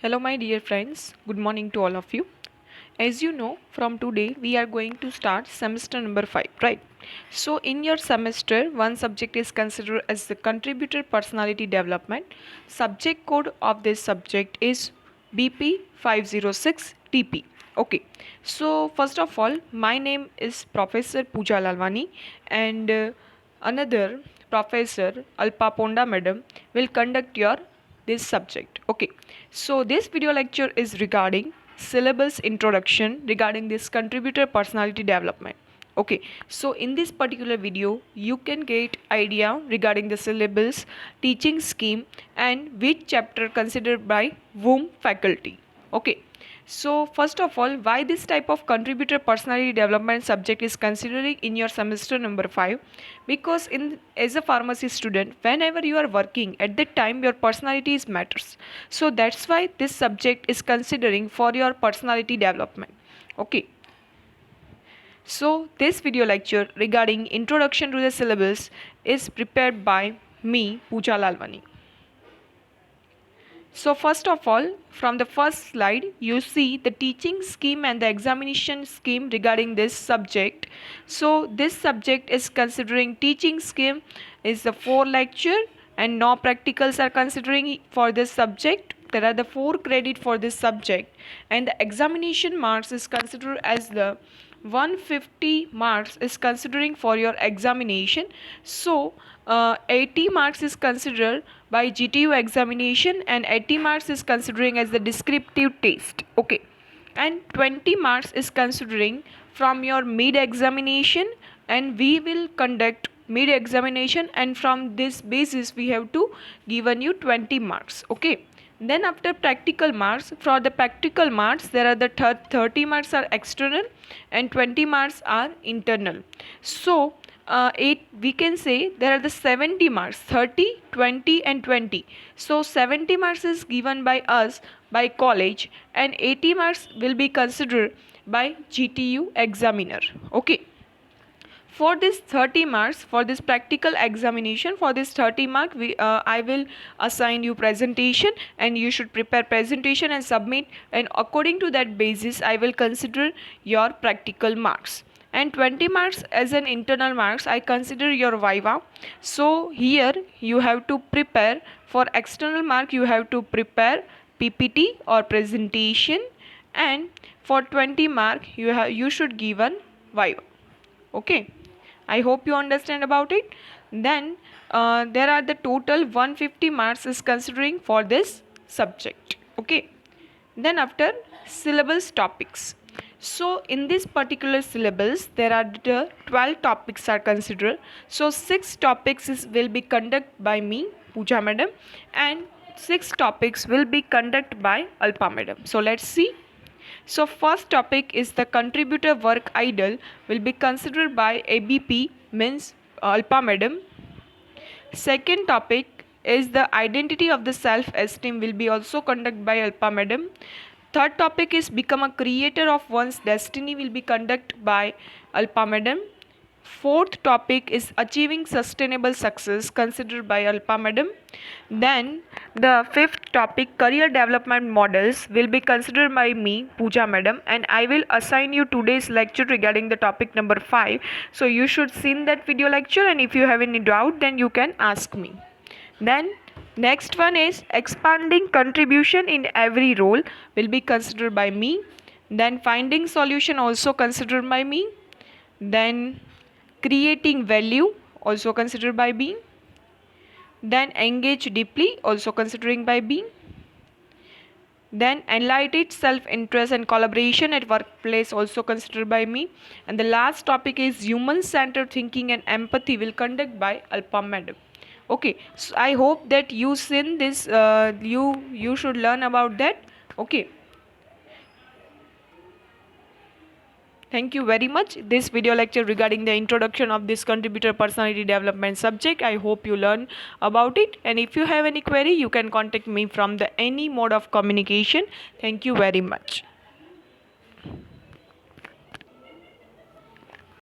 Hello, my dear friends. Good morning to all of you. As you know, from today we are going to start semester number 5, right? So, in your semester, one subject is considered as the contributor personality development. Subject code of this subject is BP 506 TP. Okay, so first of all, my name is Professor Pooja Lalwani, and another Professor Alpa Ponda Madam will conduct your this subject. Okay, so this video lecture is regarding syllabus introduction regarding this contributor personality development. Okay, so in this particular video you can get idea regarding the syllabus, teaching scheme, and which chapter considered by whom faculty. Okay, so first of all, why this type of contributor personality development subject is considering in your semester number 5? Because in as a pharmacy student, whenever you are working at that time your personality is matters. So that's why this subject is considering for your personality development. Okay. So this video lecture regarding introduction to the syllabus is prepared by me, Pooja Lalwani. So first of all, from the first slide, you see the teaching scheme and the examination scheme regarding this subject. So this subject is considering teaching scheme is the 4 lecture and no practicals are considering for this subject. There are the 4 credit for this subject, and the examination marks is considered as the 150 marks is considering for your examination. So 80 marks is considered by GTU examination and 80 marks is considering as the descriptive test. Okay, and 20 marks is considering from your mid examination, and we will conduct mid examination, and from this basis we have to given you 20 marks. Okay, then after practical marks, for the practical marks there are the 30 marks are external and 20 marks are internal. So we can say there are the 70 marks, 30, 20 and 20. So 70 marks is given by us by college and 80 marks will be considered by GTU examiner. Okay, for this 30 marks, for this practical examination, for this 30 mark I will assign you presentation, and you should prepare presentation and submit, and according to that basis I will consider your practical marks. And 20 marks as an internal marks I consider your viva. So here you have to prepare for external mark, you have to prepare PPT or presentation, and for 20 mark you should given viva. Okay, I hope you understand about it. Then there are the total 150 marks is considering for this subject. Okay, then after syllabus topics. So in this particular syllabus there are the 12 topics are considered. So 6 topics will be conducted by me, Pooja madam, and 6 topics will be conducted by Alpa madam. So let's see. So first topic is the contributor work idle will be considered by ABP, means Alpa madam. Second topic is the identity of the self-esteem will be also conducted by Alpa madam. Third topic is become a creator of one's destiny will be conducted by Alpa madam. Fourth topic is achieving sustainable success considered by Alpa madam. Then the fifth topic, career development models, will be considered by me, Pooja madam, and I will assign you today's lecture regarding the topic number 5. So you should see that video lecture, and if you have any doubt then you can ask me. Then next one is expanding contribution in every role will be considered by me. Then finding solution also considered by me. Then creating value also considered by me. Then engage deeply also considering by B. Then enlightened self-interest and collaboration at workplace also considered by me. And the last topic is human-centered thinking and empathy will conduct by Alpa madam. Okay, so I hope that you seen this, you should learn about that. Okay, thank you very much. This video lecture regarding the introduction of this contributor personality development subject, I hope you learn about it, and if you have any query you can contact me from the any mode of communication. Thank you very much.